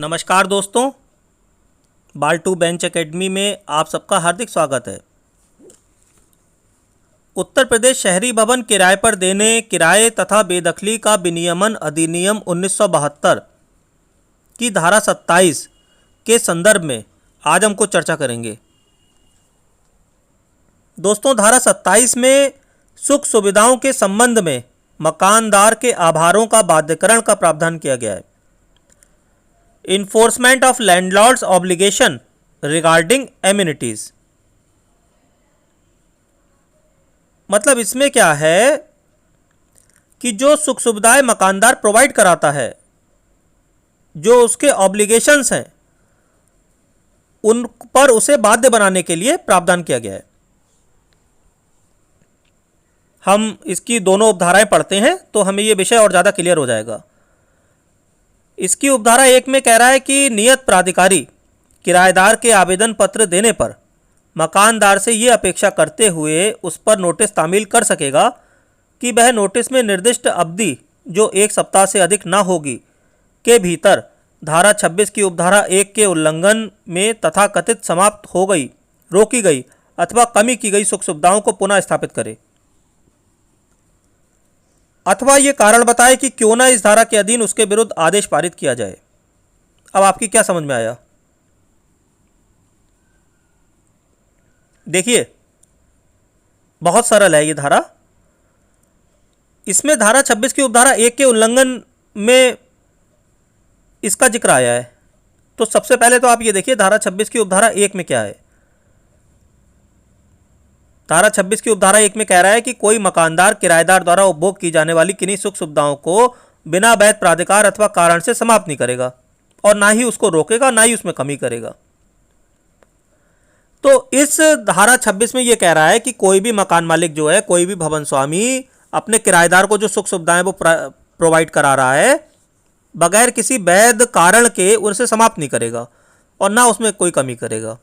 नमस्कार दोस्तों, बाल टू बेंच एकेडमी में आप सबका हार्दिक स्वागत है। उत्तर प्रदेश शहरी भवन किराए पर देने, किराए तथा बेदखली का विनियमन अधिनियम 1972 की धारा 27 के संदर्भ में आज हम कुछ चर्चा करेंगे। दोस्तों, धारा 27 में सुख सुविधाओं के संबंध में मकानदार के आभारों का बाध्यकरण का प्रावधान किया गया है। Enforcement of landlords obligation regarding amenities, मतलब इसमें क्या है कि जो सुख सुविधाएं मकानदार प्रोवाइड कराता है, जो उसके ऑब्लिगेशंस हैं, उन पर उसे बाध्य बनाने के लिए प्रावधान किया गया है। हम इसकी दोनों उपधाराएं पढ़ते हैं तो हमें यह विषय और ज़्यादा क्लियर हो जाएगा। इसकी उपधारा 1 में कह रहा है कि नियत प्राधिकारी किराएदार के आवेदन पत्र देने पर मकानदार से ये अपेक्षा करते हुए उस पर नोटिस तामील कर सकेगा कि वह नोटिस में निर्दिष्ट अवधि जो 1 सप्ताह से अधिक न होगी के भीतर धारा 26 की उपधारा 1 के उल्लंघन में तथाकथित समाप्त हो गई, रोकी गई अथवा कमी की गई सुख सुविधाओं को पुनः स्थापित करे, अथवा ये कारण बताए कि क्यों ना इस धारा के अधीन उसके विरुद्ध आदेश पारित किया जाए। अब आपकी क्या समझ में आया? देखिए, बहुत सरल है ये धारा। इसमें धारा 26 की उपधारा 1 के उल्लंघन में इसका जिक्र आया है। तो सबसे पहले तो आप ये देखिए धारा 26 की उपधारा 1 में क्या है। धारा 26 की उपधारा 1 में कह रहा है कि कोई मकानदार किराएदार द्वारा उपभोग की जाने वाली किन्हीं सुख सुविधाओं को बिना वैध प्राधिकार अथवा कारण से समाप्त नहीं करेगा और ना ही उसको रोकेगा, ना ही उसमें कमी करेगा। तो इस धारा 26 में यह कह रहा है कि कोई भी मकान मालिक जो है, कोई भी भवन स्वामी अपने किराएदार को जो सुख सुविधाएं वो प्रोवाइड करा रहा है, बगैर किसी वैध कारण के उनसे समाप्त नहीं करेगा और ना उसमें कोई कमी करेगा।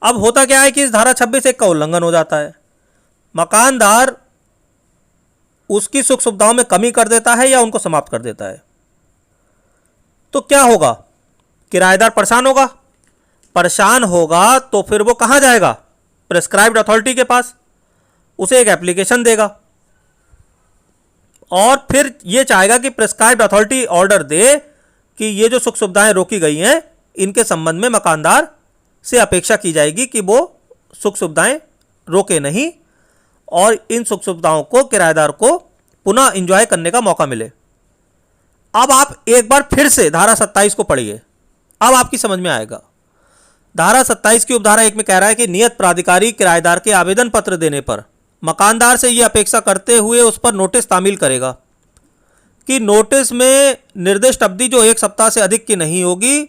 अब होता क्या है कि इस धारा 26 का उल्लंघन हो जाता है। मकानदार उसकी सुख सुविधाओं में कमी कर देता है या उनको समाप्त कर देता है, तो क्या होगा? किराएदार परेशान होगा। परेशान होगा तो फिर वो कहां जाएगा? प्रेस्क्राइब्ड अथॉरिटी के पास। उसे एक एप्लीकेशन देगा और फिर ये चाहेगा कि प्रेस्क्राइब्ड अथॉरिटी ऑर्डर दे कि ये जो सुख सुविधाएं रोकी गई हैं, इनके संबंध में मकानदार से अपेक्षा की जाएगी कि वो सुख सुविधाएं रोके नहीं और इन सुख सुविधाओं को किराएदार को पुनः एंजॉय करने का मौका मिले। अब आप एक बार फिर से धारा 27 को पढ़िए, अब आपकी समझ में आएगा। धारा 27 की उपधारा 1 में कह रहा है कि नियत प्राधिकारी किराएदार के आवेदन पत्र देने पर मकानदार से यह अपेक्षा करते हुए उस पर नोटिस तामील करेगा कि नोटिस में निर्दिष्ट अवधि जो 1 सप्ताह से अधिक की नहीं होगी,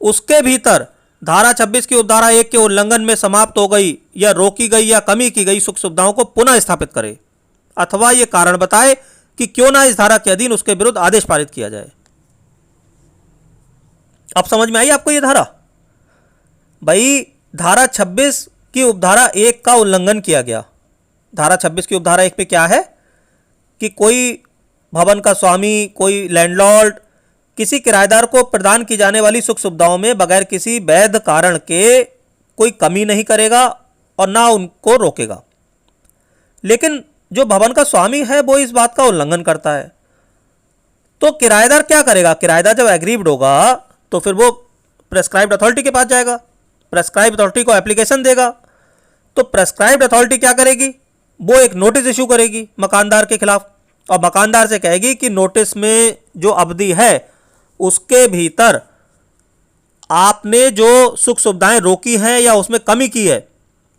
उसके भीतर धारा 26 की उपधारा 1 के उल्लंघन में समाप्त हो गई या रोकी गई या कमी की गई सुख सुविधाओं को पुनः स्थापित करे, अथवा ये कारण बताए कि क्यों ना इस धारा के अधीन उसके विरुद्ध आदेश पारित किया जाए। अब समझ में आई आपको ये धारा? भाई, धारा 26 की उपधारा 1 का उल्लंघन किया गया। धारा 26 की उपधारा 1 पे क्या है कि कोई भवन का स्वामी, कोई लैंडलॉर्ड किसी किराएदार को प्रदान की जाने वाली सुख सुविधाओं में बगैर किसी वैध कारण के कोई कमी नहीं करेगा और ना उनको रोकेगा। लेकिन जो भवन का स्वामी है वो इस बात का उल्लंघन करता है, तो किराएदार क्या करेगा? किराएदार जब एग्रीव्ड होगा तो फिर वो प्रेस्क्राइब्ड अथॉरिटी के पास जाएगा, प्रेस्क्राइब्ड अथॉरिटी को एप्लीकेशन देगा। तो प्रेस्क्राइब्ड अथॉरिटी क्या करेगी? वो एक नोटिस इशू करेगी मकानदार के खिलाफ और मकानदार से कहेगी कि नोटिस में जो अवधि है उसके भीतर आपने जो सुख सुविधाएं रोकी हैं या उसमें कमी की है,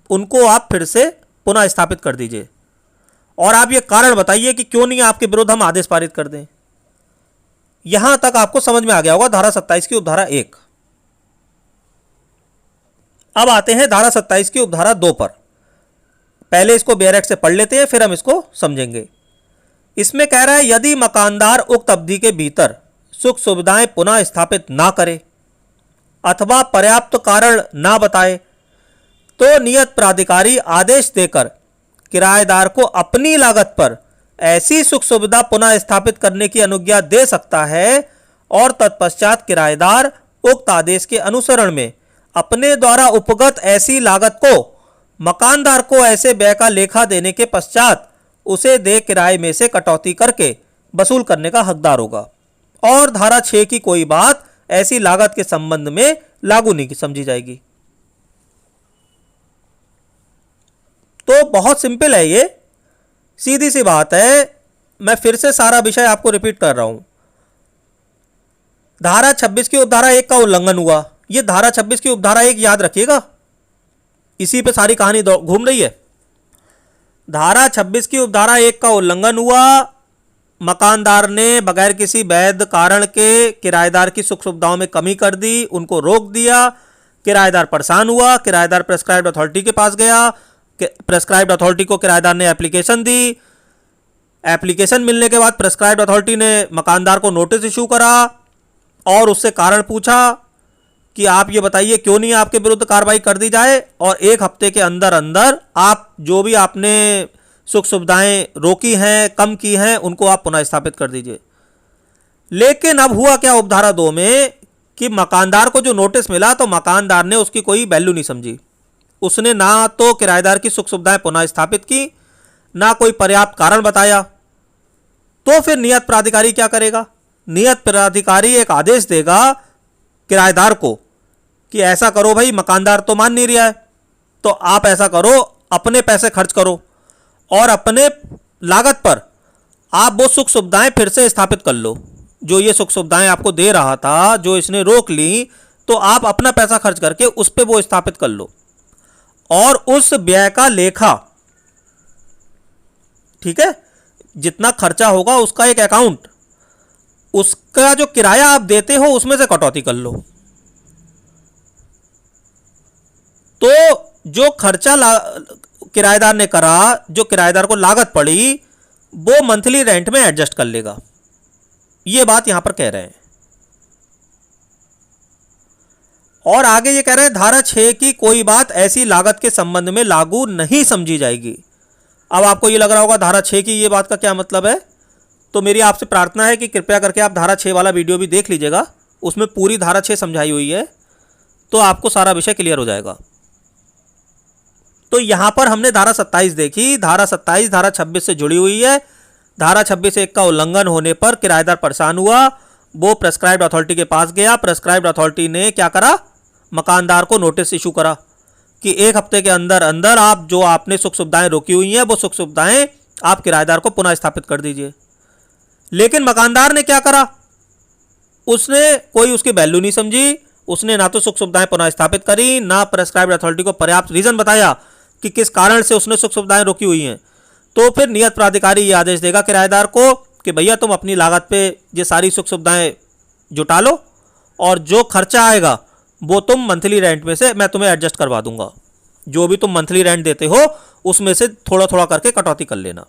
उनको आप फिर से पुनः स्थापित कर दीजिए और आप ये कारण बताइए कि क्यों नहीं आपके विरुद्ध हम आदेश पारित कर दें। यहां तक आपको समझ में आ गया होगा धारा 27 की उपधारा 1। अब आते हैं धारा 27 की उपधारा 2 पर। पहले इसको बेरैक से पढ़ लेते हैं, फिर हम इसको समझेंगे। इसमें कह रहा है यदि मकानदार उक्त अवधि के भीतर सुख सुविधाएं पुनः स्थापित ना करे अथवा पर्याप्त कारण ना बताए तो नियत प्राधिकारी आदेश देकर किराएदार को अपनी लागत पर ऐसी सुख सुविधा पुनः स्थापित करने की अनुज्ञा दे सकता है और तत्पश्चात किराएदार उक्त आदेश के अनुसरण में अपने द्वारा उपगत ऐसी लागत को मकानदार को ऐसे व्यय का लेखा देने के पश्चात उसे देय किराए में से कटौती करके वसूल करने का हकदार होगा। और धारा 6 की कोई बात ऐसी लागत के संबंध में लागू नहीं समझी जाएगी। तो बहुत सिंपल है, ये सीधी सी बात है। मैं फिर से सारा विषय आपको रिपीट कर रहा हूं। धारा 26 की उपधारा 1 का उल्लंघन हुआ। ये धारा 26 की उपधारा 1 याद रखिएगा, इसी पे सारी कहानी घूम रही है। धारा 26 की उपधारा 1 का उल्लंघन हुआ। मकानदार ने बगैर किसी वैध कारण के किराएदार की सुख सुविधाओं में कमी कर दी, उनको रोक दिया। किराएदार परेशान हुआ। किराएदार प्रेस्क्राइब्ड अथॉरिटी के पास गया। प्रेस्क्राइब्ड अथॉरिटी को किराएदार ने एप्लीकेशन दी। एप्लीकेशन मिलने के बाद प्रेस्क्राइब्ड अथॉरिटी ने मकानदार को नोटिस इशू करा और उससे कारण पूछा कि आप ये बताइए क्यों नहीं आपके विरुद्ध कार्रवाई कर दी जाए, और 1 हफ्ते के अंदर अंदर आप जो भी आपने सुख सुविधाएं रोकी हैं, कम की हैं, उनको आप पुनः स्थापित कर दीजिए। लेकिन अब हुआ क्या उपधारा 2 में कि मकानदार को जो नोटिस मिला तो मकानदार ने उसकी कोई वैल्यू नहीं समझी। उसने ना तो किराएदार की सुख सुविधाएं पुनः स्थापित की, ना कोई पर्याप्त कारण बताया। तो फिर नियत प्राधिकारी क्या करेगा? नियत प्राधिकारी एक आदेश देगा किराएदार को कि ऐसा करो भाई, मकानदार तो मान नहीं रहा है, तो आप ऐसा करो, अपने पैसे खर्च करो और अपने लागत पर आप वो सुख सुविधाएं फिर से स्थापित कर लो। जो ये सुख सुविधाएं आपको दे रहा था, जो इसने रोक ली, तो आप अपना पैसा खर्च करके उस पर वो स्थापित कर लो और उस व्यय का लेखा, ठीक है, जितना खर्चा होगा उसका एक अकाउंट, उसका जो किराया आप देते हो उसमें से कटौती कर लो। तो जो खर्चा किराएदार ने करा, जो किराएदार को लागत पड़ी, वो मंथली रेंट में एडजस्ट कर लेगा। ये बात यहां पर कह रहे हैं। और आगे ये कह रहे हैं धारा 6 की कोई बात ऐसी लागत के संबंध में लागू नहीं समझी जाएगी। अब आपको ये लग रहा होगा धारा 6 की ये बात का क्या मतलब है, तो मेरी आपसे प्रार्थना है कि कृपया करके आप धारा 6 वाला वीडियो भी देख लीजिएगा। उसमें पूरी धारा 6 समझाई हुई है, तो आपको सारा विषय क्लियर हो जाएगा। तो यहां पर हमने धारा 27 देखी। धारा 27 धारा 26 से जुड़ी हुई है। धारा 26(1) का उल्लंघन होने पर किराएदार परेशान हुआ, वो प्रेस्क्राइब्ड अथॉरिटी के पास गया। प्रेस्क्राइब्ड अथॉरिटी ने क्या करा? मकानदार को नोटिस इशू करा कि 1 हफ्ते के अंदर अंदर आप जो आपने सुख सुविधाएं रोकी हुई हैं, वो सुख सुविधाएं आप किराएदार को पुनः स्थापित कर दीजिए। लेकिन मकानदार ने क्या करा? उसने कोई उसकी वैल्यू नहीं समझी। उसने ना तो सुख सुविधाएं पुनः स्थापित करी, ना प्रेस्क्राइब्ड अथॉरिटी को पर्याप्त रीजन बताया कि किस कारण से उसने सुख सुविधाएं रोकी हुई हैं। तो फिर नियत प्राधिकारी ये आदेश देगा किराएदार को कि भैया तुम अपनी लागत पे ये सारी सुख सुविधाएं जुटा लो और जो खर्चा आएगा वो तुम मंथली रेंट में से मैं तुम्हें एडजस्ट करवा दूंगा। जो भी तुम मंथली रेंट देते हो उसमें से थोड़ा थोड़ा करके कटौती कर लेना।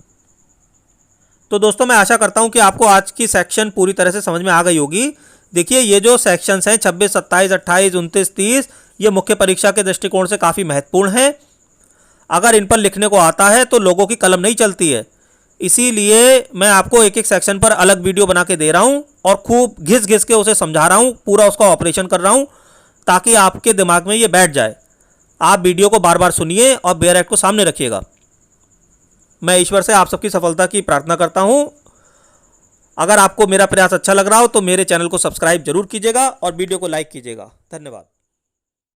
तो दोस्तों मैं आशा करता हूं कि आपको आज की सेक्शन पूरी तरह से समझ में आ गई होगी। देखिए ये जो सेक्शंस हैं 26, 27, 28, 29, 30, ये मुख्य परीक्षा के दृष्टिकोण से काफ़ी महत्वपूर्ण हैं। अगर इन पर लिखने को आता है तो लोगों की कलम नहीं चलती है, इसीलिए मैं आपको एक एक सेक्शन पर अलग वीडियो बना के दे रहा हूं और खूब घिस घिस के उसे समझा रहा हूं, पूरा उसका ऑपरेशन कर रहा हूं ताकि आपके दिमाग में ये बैठ जाए। आप वीडियो को बार बार सुनिए और बेयर एक्ट को सामने रखिएगा। मैं ईश्वर से आप सबकी सफलता की प्रार्थना करता हूं। अगर आपको मेरा प्रयास अच्छा लग रहा हो तो मेरे चैनल को सब्सक्राइब जरूर कीजिएगा और वीडियो को लाइक कीजिएगा। धन्यवाद।